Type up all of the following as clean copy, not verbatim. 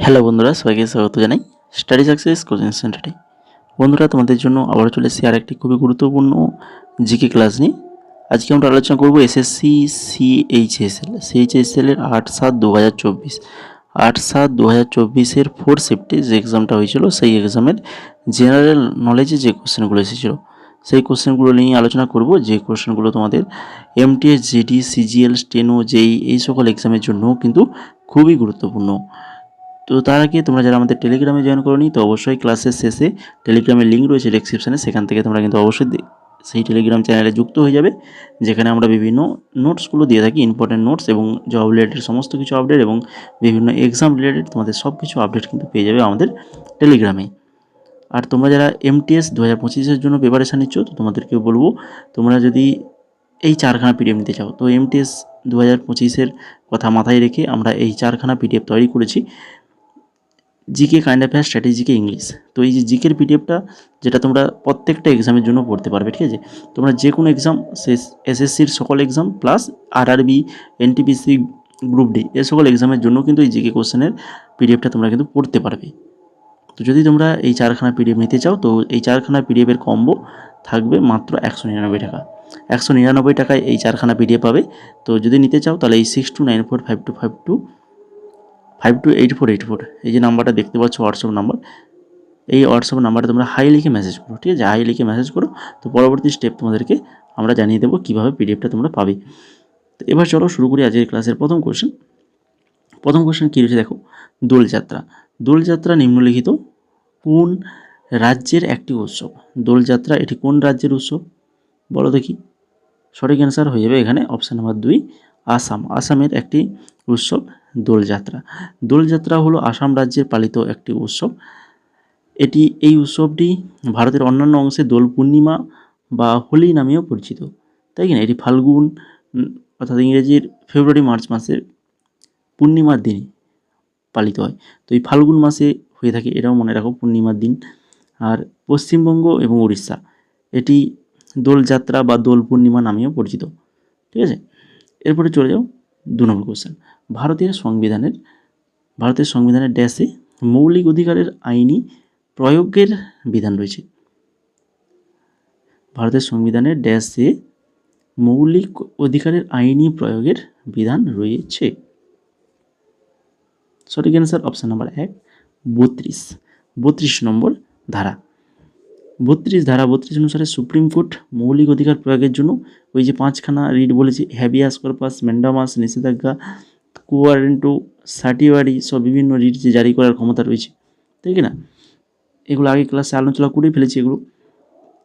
Hello বন্ধুরা, সবাইকে স্বাগত জানাই স্টাডি সাকসেস কোচিং সেন্টারে। বন্ধুরা, তোমাদের জন্য আবার চলে এসেছি আর একটি খুবই গুরুত্বপূর্ণ জিকে ক্লাস নিয়ে। আজকে আমরা আলোচনা করব এসএসসি সিএইচএসএল এর ৮/৭/২০২৪ ৮/৭/২০২৪-এর 4 শিফটে যে এক্সামটা হয়েছিল সেই এক্সামের জেনারেল নলেজে যে কোশ্চেনগুলো এসেছিলো সেই কোশ্চেনগুলো নিয়ে আলোচনা করব। যে কোশ্চেনগুলো তোমাদের এমটিএস, জিডি, সিজিএল, স্টেনো, জেই এই সকল এক্সামের জন্য কিন্তু খুবই গুরুত্বপূর্ণ। তো তার আগে তোমরা যারা আমাদের টেলিগ্রামে জয়েন করোনি, তো অবশ্যই ক্লাসের শেষে টেলিগ্রামের লিঙ্ক রয়েছে ডেসক্রিপশানে, সেখান থেকে তোমরা কিন্তু অবশ্যই সেই টেলিগ্রাম চ্যানেলে যুক্ত হয়ে যাবে, যেখানে আমরা বিভিন্ন নোটসগুলো দিয়ে থাকি, ইম্পর্টেন্ট নোটস এবং জব রিলেটেড সমস্ত কিছু আপডেট এবং বিভিন্ন এক্সাম রিলেটেড তোমাদের সব কিছু আপডেট কিন্তু পেয়ে যাবে আমাদের টেলিগ্রামে। আর তোমরা যারা এমটিএস 2025-এর জন্য প্রিপারেশান নিচ্ছ, তো তোমাদেরকে বলবো, তোমরা যদি এই 4খানা পিডিএফ নিতে চাও, তো এমটিএস 2025-এর কথা মাথায় রেখে আমরা এই 4খানা পিডিএফ তৈরি করেছি। জিকে, কাইন্ড অ্যাফেয়ার, স্ট্র্যাটেজিকে, ইংলিশ। তো এই যে জিকের পিডিএফটা, যেটা তোমরা প্রত্যেকটা এক্সামের জন্য পড়তে পারবে, ঠিক আছে? তোমরা যে কোনো এক্সাম, এসএসসির সকল exam plus RRB, NTPC, group D A সকল এক্সামের জন্য কিন্তু এই জিকে কোশ্চেনের পিডিএফটা তোমরা কিন্তু পড়তে পারবে। তো যদি তোমরা এই 4খানা পিডিএফ নিতে চাও, তো এই 4খানা পিডিএফের কম্বো থাকবে মাত্র 199 টাকা। 199 টাকায় এই 4খানা পিডিএফ পাবে। তো যদি নিতে চাও তাহলে এই 62945252828484 এই যে নাম্বারটা দেখতে পাচ্ছ, হোয়াটসঅ্যাপ নাম্বার, এই হোয়াটসঅ্যাপ নাম্বারে তোমরা হাই লিখে মেসেজ করো, ঠিক আছে? হাই লিখে মেসেজ করো, তো পরবর্তী স্টেপ তোমাদেরকে আমরা জানিয়ে দেবো কীভাবে পিডিএফটা তোমরা পাবে। তো এবার চলো শুরু করি আজকের ক্লাসের প্রথম কোশ্চেন। প্রথম কোশ্চেন কী রয়েছে দেখো, দোলযাত্রা। দোলযাত্রা নিম্নলিখিত কোন রাজ্যের একটি উৎসব? দোলযাত্রা এটি কোন রাজ্যের উৎসব বলো দেখি? সঠিক অ্যান্সার হয়ে যাবে এখানে অপশান নাম্বার 2, আসাম। আসামের একটি উৎসব দোলযাত্রা। দোলযাত্রা হলো আসাম রাজ্যের পালিত একটি উৎসব। এই উৎসবটি ভারতের অন্যান্য অংশে দোল পূর্ণিমা বা হোলি নামেও পরিচিত, তাই কি না? এটি ফাল্গুন অর্থাৎ ইংরেজির ফেব্রুয়ারি মার্চ মাসের পূর্ণিমার দিন পালিত হয়। তো এই ফাল্গুন মাসে হয়ে থাকে, এটাও মনে রাখো, পূর্ণিমার দিন। আর পশ্চিমবঙ্গ এবং উড়িষ্যা এটি দোলযাত্রা বা দোল পূর্ণিমা নামেও পরিচিত, ঠিক আছে? এরপরে চলে যাও 2 নম্বর কোশ্চেন। ভারতের সংবিধানের ড্যাশে মৌলিক অধিকারের আইনি প্রয়োগের বিধান রয়েছে? ভারতের সংবিধানের ড্যাশে মৌলিক অধিকারের আইনি প্রয়োগের বিধান রয়েছে? সঠিক অ্যান্সার অপশান নাম্বার 1, 32 নম্বর ধারা। 32 অনুসারে সুপ্রিম কোর্ট মৌলিক অধিকার প্রয়োগের জন্য ওই যে 5খানা রিট বলেছে, হ্যাবিয়াস কর্পাস, ম্যান্ডামাস, নিষেধাজ্ঞা, কোয়ারেন্টো, সার্টিওয়ারি, সব বিভিন্ন রিট যে জারি করার ক্ষমতা রয়েছে, তাই কি না? এগুলো আগের ক্লাসে আলোচনা করেই ফেলেছি। এগুলো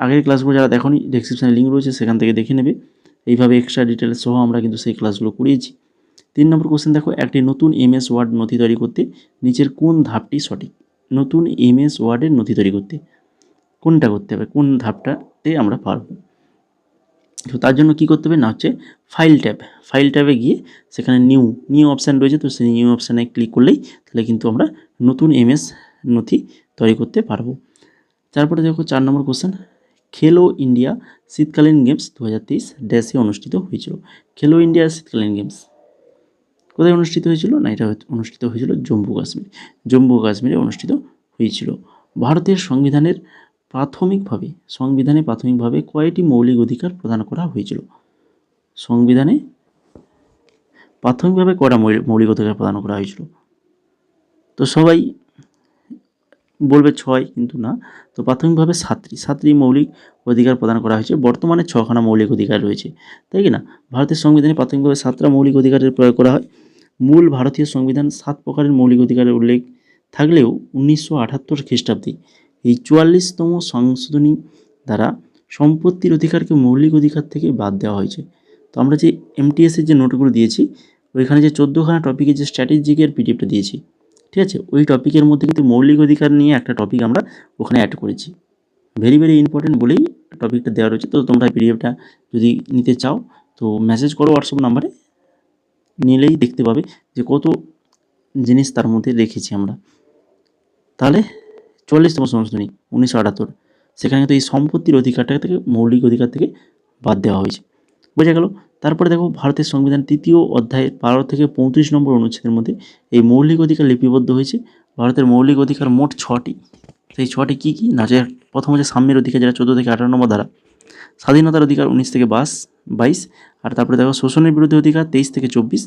আগের ক্লাসগুলো যারা দেখোনি, ডেসক্রিপশানে লিঙ্ক রয়েছে, সেখান থেকে দেখে নেবে। এইভাবে এক্সট্রা ডিটেলস সহ আমরা কিন্তু সেই ক্লাসগুলো করিয়েছি। 3 নম্বর কোশ্চেন দেখো, একটি নতুন এমএস ওয়ার্ড নথি তৈরি করতে নিচের কোন ধাপটি সঠিক? নতুন এমএস ওয়ার্ডের নথি তৈরি করতে কোনটা করতে হবে, কোন ধাপটাতে আমরা পারবো? তো তার জন্য কী করতে হবে না, হচ্ছে ফাইল ট্যাবে গিয়ে সেখানে নিউ অপশান রয়েছে, তো সেই নিউ অপশানে ক্লিক করলেই তাহলে কিন্তু আমরা নতুন এমএস নথি তৈরি করতে পারবো। তারপরে দেখো 4 নম্বর কোশ্চেন, খেলো ইন্ডিয়া শীতকালীন গেমস 2023 ড্যাশে অনুষ্ঠিত হয়েছিল? খেলো ইন্ডিয়া শীতকালীন গেমস কোথায় অনুষ্ঠিত হয়েছিল? না, এটা অনুষ্ঠিত হয়েছিল জম্মু কাশ্মীরে অনুষ্ঠিত হয়েছিল। ভারতের সংবিধানে প্রাথমিকভাবে কয়টি মৌলিক অধিকার প্রদান করা হয়েছিল? সংবিধানে প্রাথমিকভাবে কয়টা মৌলিক অধিকার প্রদান করা হয়েছিল? তো সবাই বলবে 6, কিন্তু না। তো প্রাথমিকভাবে 7টি মৌলিক অধিকার প্রদান করা হয়েছে। বর্তমানে 6খানা মৌলিক অধিকার রয়েছে, তাই কি না? ভারতের সংবিধানে প্রাথমিকভাবে 7টা মৌলিক অধিকারের প্রয়োগ করা হয়। মূল ভারতীয় সংবিধান 7 প্রকারের মৌলিক অধিকারের উল্লেখ থাকলেও 1978 খ্রিস্টাব্দে এই 44তম সংশোধনী দ্বারা সম্পত্তির অধিকারকে মৌলিক অধিকার থেকে বাদ দেওয়া হয়েছে। তো আমরা যে এমটিএসের যে নোটগুলো দিয়েছি, ওইখানে যে 14খানা টপিকের যে স্ট্র্যাটেজিকের পিডিএফটা দিয়েছি, ঠিক আছে, ওই টপিকের মধ্যে কিন্তু মৌলিক অধিকার নিয়ে একটা টপিক আমরা ওখানে অ্যাড করেছি। ভেরি ইম্পর্টেন্ট বলেই টপিকটা দেওয়া রয়েছে। তো তোমরা পিডিএফটা যদি নিতে চাও, তো মেসেজ করো হোয়াটসঅ্যাপ নাম্বারে, নিলেই দেখতে পাবে যে কত জিনিস তার মধ্যে রেখেছি আমরা। তাহলে 44তম সংশোধনী 1978, সেখানে কিন্তু এই সম্পত্তির অধিকারটা থেকে মৌলিক অধিকার থেকে বাদ দেওয়া হয়েছে, বোঝা গেল? তারপরে দেখো, ভারতের সংবিধান 3য় অধ্যায়ের 12 থেকে 35 নম্বর অনুচ্ছেদের মধ্যে এই মৌলিক অধিকার লিপিবদ্ধ হয়েছে। ভারতের মৌলিক অধিকার মোট 6টি। সেই 6টি কী কী না, যে প্রথম হচ্ছে সাম্যের অধিকার, যেটা 14 থেকে 18 নম্বর ধারা। স্বাধীনতার অধিকার 19 থেকে 22। আর তারপরে দেখো শোষণের বিরুদ্ধে অধিকার 23 থেকে 24।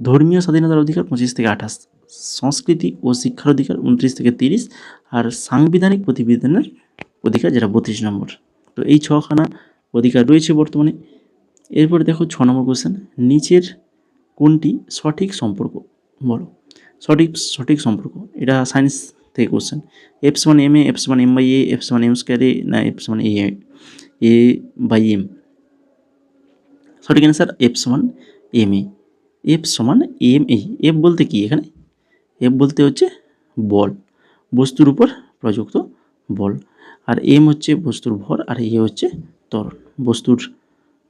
ধর্মীয় স্বাধীনতার অধিকার 25 থেকে 28। সংস্কৃতি ও শিক্ষার অধিকার 29 থেকে 30। আর সাংবিধানিক প্রতিবেদনের অধিকার, যেটা 32 নম্বর। তো এই 6খানা অধিকার রয়েছে বর্তমানে। এরপরে দেখো 6 নম্বর কোশ্চেন, নিচের কোনটি সঠিক সম্পর্ক বলো। সঠিক সম্পর্ক, এটা সায়েন্স থেকে কোশ্চেন। F=ma, F=m/a, F=m²a না F=a/m। সঠিক অ্যান্সার F=ma। F=ma। এফ বলতে কি এখানে, এফ বলতে হচ্ছে বল, বস্তুর উপর প্রযুক্ত বল। আর এম হচ্ছে বস্তুর ভর, আর এ হচ্ছে ত্বরণ। বস্তুর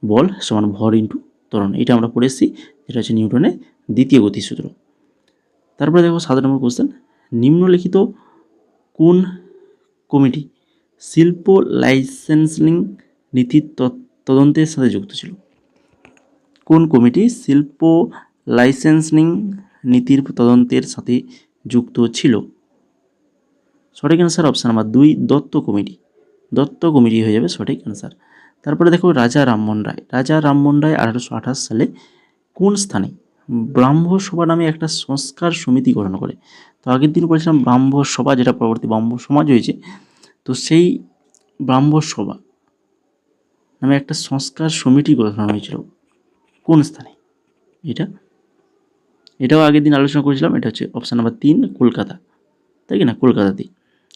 বল সমান ভর ইন্টু ত্বরণ, এটা আমরা পড়ে এসেছি, যেটা হচ্ছে নিউটনের দ্বিতীয় গতিসূত্র। তারপরে দেখো 7 নম্বর কোশ্চেন, নিম্নলিখিত কোন কমিটি শিল্প লাইসেন্সিং নীতির তদন্তের সাথে যুক্ত ছিল। কোন কমিটি শিল্প লাইসেন্সিং নীতির তদন্তের সাথে যুক্ত ছিল। সঠিক answer option number 2, Dutta committee. Dutta committee হয়ে যাবে সঠিক অ্যান্সার। তারপরে দেখো রাজা রামমোহন রায়। 1828 সালে কোন স্থানে ব্রাহ্ম সভা নামে একটা সংস্কার সমিতি গঠন করে। তো আগের দিন বলেছিলাম ব্রাহ্ম সভা, যেটা পরবর্তী ব্রাহ্ম সমাজ হয়েছে। তো সেই ব্রাহ্ম সভা নামে একটা সংস্কার সমিতি গঠন হয়েছিল কোন স্থানে, এটাও আগের দিন আলোচনা করেছিলাম। এটা হচ্ছে অপশান নাম্বার 3, কলকাতা, তাই কি না, কলকাতাতেই।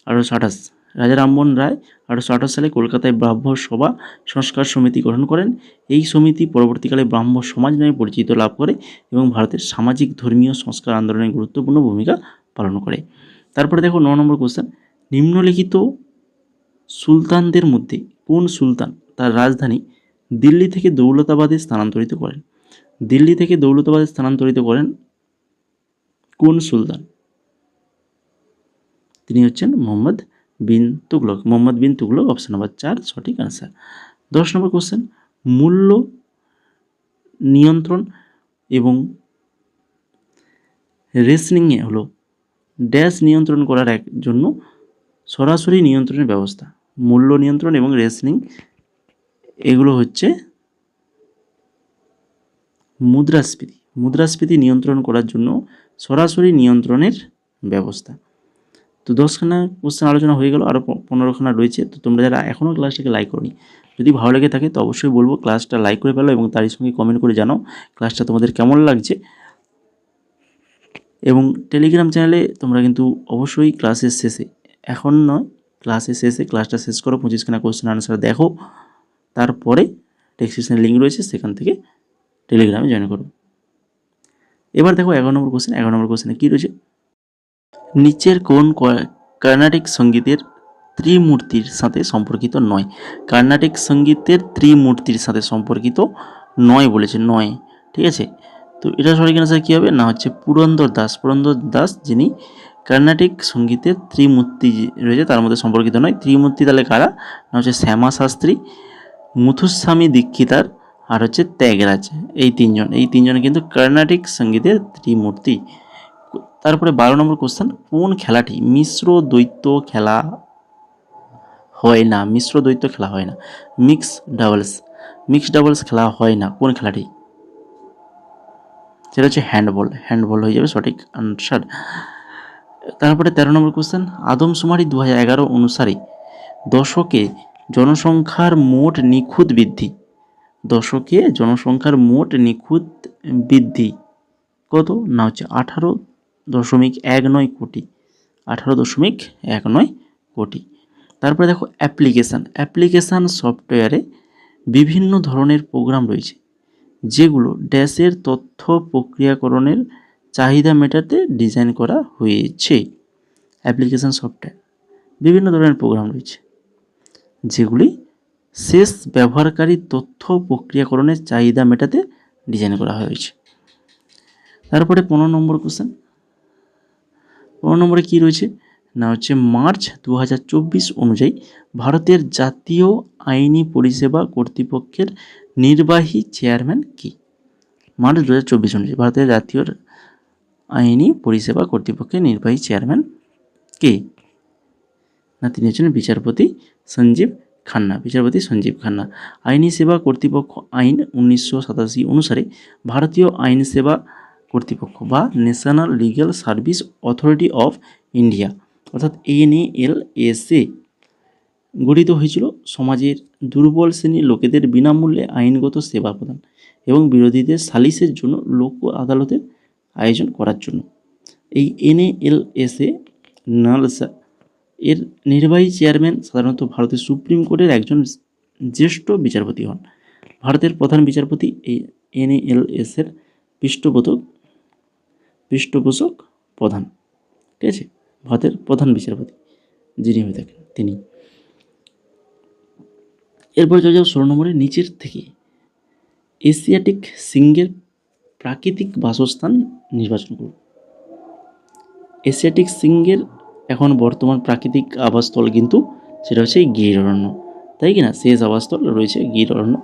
1828 রাজা রামমোহন রায় 1828 সালে কলকাতায় ব্রাহ্ম সভা সংস্কার সমিতি গঠন করেন। এই সমিতি পরবর্তীকালে ব্রাহ্ম সমাজ নামে পরিচিত লাভ করে এবং ভারতের সামাজিক ধর্মীয় সংস্কার আন্দোলনে গুরুত্বপূর্ণ ভূমিকা পালন করে। তারপরে দেখো 9 নম্বর কোশ্চেন, নিম্নলিখিত সুলতানদের মধ্যে কোন সুলতান তার রাজধানী দিল্লি থেকে দৌলতাবাদে স্থানান্তরিত করেন। দিল্লি থেকে দৌলতাবাদে স্থানান্তরিত করেন কোন সুলতান, তিনি হচ্ছেন মোহাম্মদ বিন তুগলক। মোহাম্মদ বিন তুগলক, অপশন নাম্বার 4 সঠিক আনসার। 10 নম্বর কোশ্চেন, মূল্য নিয়ন্ত্রণ এবং রেশনিংয়ে হলো ড্যাশ নিয়ন্ত্রণ করার এক জন্য সরাসরি নিয়ন্ত্রণের ব্যবস্থা। মূল্য নিয়ন্ত্রণ এবং রেশনিং এগুলো হচ্ছে মুদ্রাস্ফীতি। মুদ্রাস্ফীতি নিয়ন্ত্রণ করার জন্য সরাসরি নিয়ন্ত্রণের ব্যবস্থা। তো 10খানা কোশ্চেন আলোচনা হয়ে গেল, আরও 15খানা রয়েছে। তো তোমরা যারা এখনও ক্লাসটাকে লাইক করনি, যদি ভালো লেগে থাকে তো অবশ্যই বলবো ক্লাসটা লাইক করে ফেলো এবং তারই সঙ্গে কমেন্ট করে জানাও ক্লাসটা তোমাদের কেমন লাগছে। এবং টেলিগ্রাম চ্যানেলে তোমরা কিন্তু অবশ্যই ক্লাসের শেষে, এখন নয় ক্লাসের শেষে, ক্লাসটা শেষ করো, 25খানা কোশ্চেন আনসার দেখো, তারপরে ডেসক্রিপশনে লিঙ্ক রয়েছে, সেখান থেকে টেলিগ্রামে জয়েন করো। এবার দেখো 11 নম্বর কোশ্চেন। 11 নম্বর কোশ্চেনে কী রয়েছে, নিচের কোন কর্ণাটিক সঙ্গীতের ত্রিমূর্তির সাথে সম্পর্কিত নয়। কর্ণাটিক সঙ্গীতের ত্রিমূর্তির সাথে সম্পর্কিত নয় বলেছে, নয়, ঠিক আছে। তো এটা সঠিক অ্যান্সার কী হবে না, হচ্ছে পুরন্দর দাস। পুরন্দর দাস যিনি কর্ণাটিক সঙ্গীতের ত্রিমূর্তি রয়েছে তার মধ্যে সম্পর্কিত নয়। ত্রিমূর্তি তাহলে কারা না, হচ্ছে শ্যামা শাস্ত্রী, মুথুস্বামী দীক্ষিতার আর হচ্ছে ত্যাগরাজ। এই তিনজন কিন্তু কর্ণাটিক সঙ্গীতের ত্রিমূর্তি। তারপরে 12 নম্বর কোশ্চেন, কোন খেলাটি মিশ্র দ্বৈত খেলা হয় না। মিশ্র দ্বৈত খেলা হয় না, মিক্সড ডাবলস খেলা হয় না কোন খেলাটি, সেটা হচ্ছে হ্যান্ডবল। হ্যান্ডবল হয়ে যাবে সঠিক আনসার। তারপরে 13 নম্বর কোশ্চেন, আদমশুমারি 2011 অনুসারে দশকে জনসংখ্যার মোট নিখুঁত বৃদ্ধি, দশকে জনসংখ্যার মোট নিখুঁত বৃদ্ধি কত না, হচ্ছে 18.19 কোটি। 18.19 কোটি। তারপরে দেখো অ্যাপ্লিকেশান সফটওয়্যারে বিভিন্ন ধরনের প্রোগ্রাম রয়েছে যেগুলো ড্যাশের তথ্য প্রক্রিয়াকরণের চাহিদা মেটাতে ডিজাইন করা হয়েছে। অ্যাপ্লিকেশান সফটওয়্যার বিভিন্ন ধরনের প্রোগ্রাম রয়েছে যেগুলি শেষ ব্যবহারকারী তথ্য প্রক্রিয়াকরণের চাহিদা মেটাতে ডিজাইন করা হয়েছে। তারপরে 15 নম্বর কোশ্চেন। 15 নম্বরে কী রয়েছে না, হচ্ছে মার্চ 2024 অনুযায়ী ভারতের জাতীয় আইনি পরিষেবা কর্তৃপক্ষের নির্বাহী চেয়ারম্যান কি। মার্চ 2024 অনুযায়ী ভারতের জাতীয় আইনি পরিষেবা কর্তৃপক্ষের নির্বাহী চেয়ারম্যান কে? না, তিনি হচ্ছেন বিচারপতি সঞ্জীব খান্না। বিচারপতি সঞ্জীব খান্না। আইনি সেবা কর্তৃপক্ষ আইন 1987 অনুসারে ভারতীয় আইন সেবা কর্তৃপক্ষ বা national legal service authority of India অর্থাৎ NALSA গঠিত হয়েছিল সমাজের দুর্বল শ্রেণীর লোকেদের বিনামূল্যে আইনগত সেবা প্রদান এবং বিরোধীদের সালিসের জন্য লোক আদালতের আয়োজন করার জন্য। এই NALSA নালসা এর নির্বাহী চেয়ারম্যান সাধারণত ভারতের সুপ্রিম কোর্টের একজন জ্যেষ্ঠ বিচারপতি হন। ভারতের প্রধান বিচারপতি এই NALS-এর পৃষ্ঠপোষক প্রধান, ঠিক আছে, ভারতের প্রধান বিচারপতি যিনি হয়ে থাকেন তিনি। এরপর চলে যাও 16 নম্বরে, নিচের থেকে এশিয়াটিক সিংহের প্রাকৃতিক বাসস্থান নির্বাচন করুন। এশিয়াটিক সিংহের এখন বর্তমান প্রাকৃতিক আবাসস্থল কিন্তু সেটা হচ্ছে গির অরণ্য, তাই কি না? শেষ আবাসস্থল রয়েছে গির অরণ্য।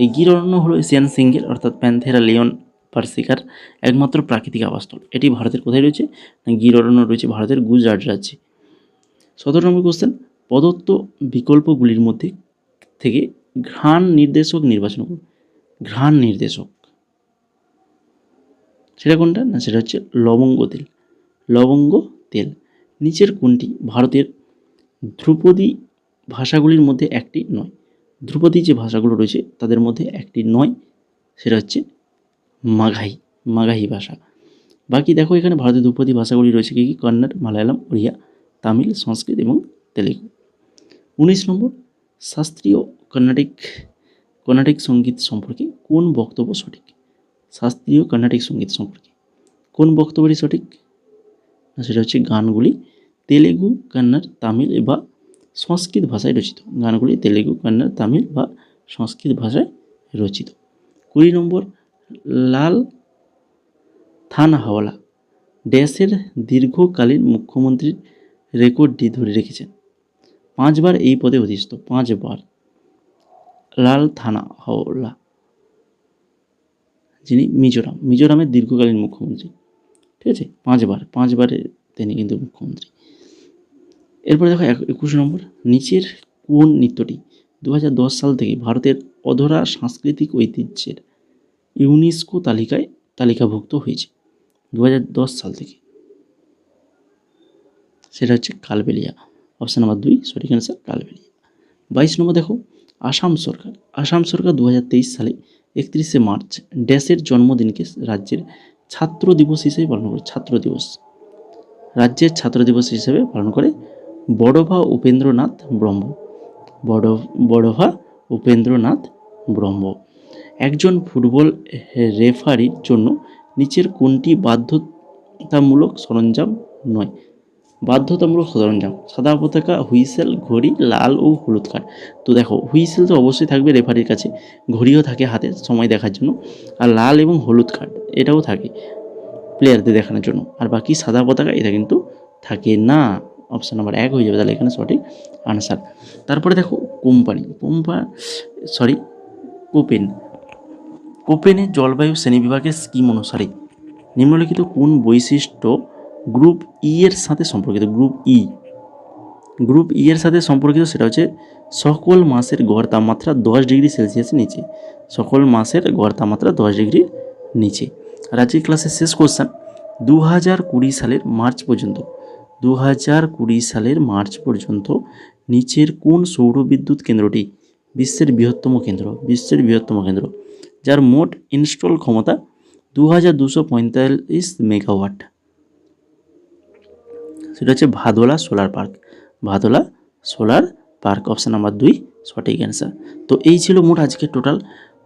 এই গির অরণ্য হলো এশিয়ান সিংহের অর্থাৎ প্যান্থেরা লিওন পার্সিকার একমাত্র প্রাকৃতিক আবাসস্থল। এটি ভারতের কোথায় রয়েছে? না, গির অরণ্য রয়েছে ভারতের গুজরাট রাজ্যে। 17 নম্বর কোশ্চেন, প্রদত্ত বিকল্পগুলির মধ্যে থেকে ঘ্রাণ নির্দেশক নির্বাচন করুন। ঘ্রাণ নির্দেশক সেটা কোনটা? না, সেটা হচ্ছে লবঙ্গ তেল। লবঙ্গ তেল। নিচের কোনটি ভারতের ধ্রুপদী ভাষাগুলির মধ্যে একটি নয়? ধ্রুপদী যে ভাষাগুলো রয়েছে তাদের মধ্যে একটি নয়, সেটা হচ্ছে মাগাহি ভাষা। বাকি দেখো এখানে ভারতের ধ্রুপদী ভাষাগুলি রয়েছে কি কি? কন্নড়, মালায়ালাম, ওড়িয়া, তামিল, সংস্কৃত এবং তেলেগু। 19 নম্বর, শাস্ত্রীয় কর্ণাটিক সঙ্গীত সম্পর্কে কোন বক্তব্য সঠিক? শাস্ত্রীয় কর্ণাটিক সঙ্গীত সম্পর্কে কোন বক্তব্যটি সঠিক? না, সেটা হচ্ছে গানগুলি তেলেগু, কন্নড়, তামিল বা সংস্কৃত ভাষায় রচিত। গানগুলি তেলেগু, কন্নড়, তামিল বা সংস্কৃত ভাষায় রচিত। 20 নম্বর, লাল থানহাওয়ালা দেশের দীর্ঘকালীন মুখ্যমন্ত্রীর রেকর্ডটি ধরে রেখেছেন। 5 বার এই পদে অধিষ্ঠিত, 5 বার। লাল থানহাওয়ালা যিনি মিজোরামের দীর্ঘকালীন মুখ্যমন্ত্রী, ঠিক আছে, 5 বারে তিনি কিন্তু মুখ্যমন্ত্রী। এরপরে দেখো 21 নম্বর, নিচের কোন নৃত্যটি 2010 সাল থেকে ভারতের অধরা সাংস্কৃতিক ঐতিহ্যের ইউনেস্কো তালিকাভুক্ত হয়েছে? 2010 সাল থেকে সেটা হচ্ছে কালবেলিয়া। অপশান নাম্বার 2 সঠিক অ্যান্সার, কালবেলিয়া। 22 নম্বর দেখো, আসাম সরকার 2023 সালে 31শে মার্চ ড্যাশের জন্মদিনকে রাজ্যের ছাত্র দিবস হিসেবে পালন করে। রাজ্যের ছাত্র দিবস হিসেবে পালন করে বড়ভা উপেন্দ্রনাথ ব্রহ্ম। একজন ফুটবল রেফারির জন্য নিচের কোনটি বাধ্যতামূলক সরঞ্জাম নয়? বাধ্যতামূলক সরঞ্জাম: সাদা পতাকা, হুইসেল, ঘড়ি, লাল ও হলুদ কার্ড। তো দেখো হুইসেল তো অবশ্যই থাকবে রেফারির কাছে, ঘড়িও থাকে হাতে সময় দেখার জন্য, আর লাল এবং হলুদ কার্ড এটাও থাকে প্লেয়ারদের দেখানোর জন্য। আর বাকি সাদা পতাকা এটা কিন্তু থাকে না। অপশান নাম্বার 1 হয়ে যাবে তাহলে এখানে সঠিক আনসার। তারপরে দেখো কোপেনের জলবায়ু শ্রেণীবিভাগের স্কিম অনুসারে নিম্নলিখিত কোন বৈশিষ্ট্য গ্রুপ এর সাথে সম্পর্কিত? গ্রুপ এর সাথে সম্পর্কিত সেটা হচ্ছে সকল মাসের গড় তাপমাত্রা 10 ডিগ্রি সেলসিয়াসের নিচে। সকল মাসের গড় তাপমাত্রা 10 ডিগ্রির নিচে। আর আজকের ক্লাসের শেষ কোশ্চেন, 2020 সালের মার্চ পর্যন্ত নিচের কোন সৌর বিদ্যুৎ কেন্দ্রটি বিশ্বের বৃহত্তম কেন্দ্র যার মোট ইনস্টল ক্ষমতা 2245 মেগাওয়াট? সেটা হচ্ছে ভাদোলা সোলার পার্ক। অপশান নাম্বার 2 সঠিক অ্যান্সার। তো এই ছিল মোট আজকে টোটাল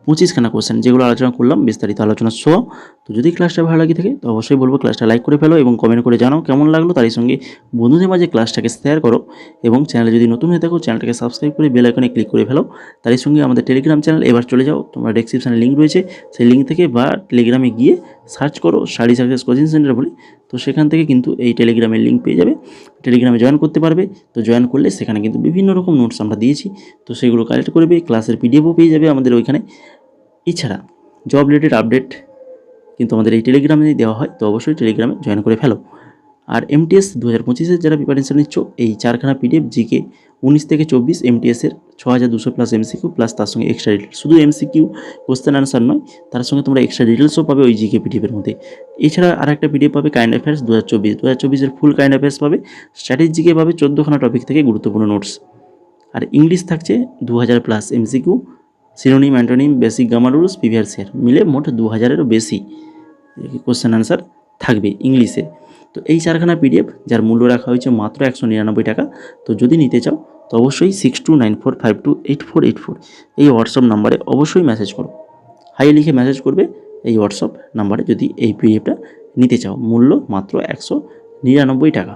25খানা কোশ্চেন যেগুলো আলোচনা করলাম, বিস্তারিত আলোচনা সহ। তো যদি ক্লাসটা ভালো লাগে থাকে তো অবশ্যই বলবো ক্লাসটা লাইক করে ফেলো এবং কমেন্ট করে জানাও কেমন লাগলো। তারই সঙ্গে বন্ধুদের মাঝে ক্লাসটাকে শেয়ার করো এবং চ্যানেলে যদি নতুন হয়ে থাকো চ্যানেলটাকে সাবস্ক্রাইব করে বেল আইকনে ক্লিক করে ফেলো। তারই সঙ্গে আমাদের টেলিগ্রাম চ্যানেল এবার চলে যাও, তোমরা ডেসক্রিপশনে লিঙ্ক রয়েছে, সেই লিঙ্ক থেকে বা টেলিগ্রামে গিয়ে সার্চ করো স্টাডি সাকসেস কোচিং সেন্টার বলে, তো সেখান থেকে কিন্তু এই টেলিগ্রামের লিঙ্ক পেয়ে যাবে, টেলিগ্রামে জয়েন করতে পারবে। তো জয়েন করলে সেখানে কিন্তু বিভিন্ন রকম নোটস আমরা দিয়েছি, তো সেগুলো কালেক্ট করবে, ক্লাসের পিডিএফও পেয়ে যাবে আমাদের ওইখানে। এছাড়া জব রিলেটেড আপডেট কিন্তু আমাদের এই টেলিগ্রামে দেওয়া হয়, তো অবশ্যই টেলিগ্রামে জয়েন করে ফেলো। আর এমটিএস 2025-এর যারা প্রিপারেশন নিচ্ছ, এই 4খানা পিডিএফ জিকে 19 থেকে 24 এমটিএসের 6200 প্লাস এমসিকিউ প্লাস তার সঙ্গে এক্সট্রা ডিটেলস, শুধু এমসিকিউ কোশ্চেন আনসার নয়, তার সঙ্গে তোমরা এক্সট্রা ডিটেলসও পাবে ওই জিকে পিডিএফের মধ্যে। এছাড়া আর একটা পিডিএফ পাবে কারেন্ট অ্যাফেয়ার্স 2024-এর ফুল কারেন্ট অ্যাফেয়ার্স পাবে, স্ট্র্যাটেজিকে পাবে 14খানা টপিক থেকে গুরুত্বপূর্ণ নোটস। আর ইংলিশ থাকছে 2000 plus MCQ, synonym, antonym, basic grammar rules, previous year মিলে মোট 2000-এরও বেশি কোশ্চেন আনসার থাকবে ইংলিশে। তো এই 4খানা পিডিএফ যার মূল্য রাখা হয়েছে মাত্র 199 টাকা। তো যদি নিতে চাও তো অবশ্যই 6294528484 এই হোয়াটসঅ্যাপ নাম্বারে অবশ্যই মেসেজ করো, হাই লিখে মেসেজ করবে এই হোয়াটসঅ্যাপ নাম্বারে যদি এই পিডিএফটা নিতে চাও। মূল্য মাত্র 199 টাকা।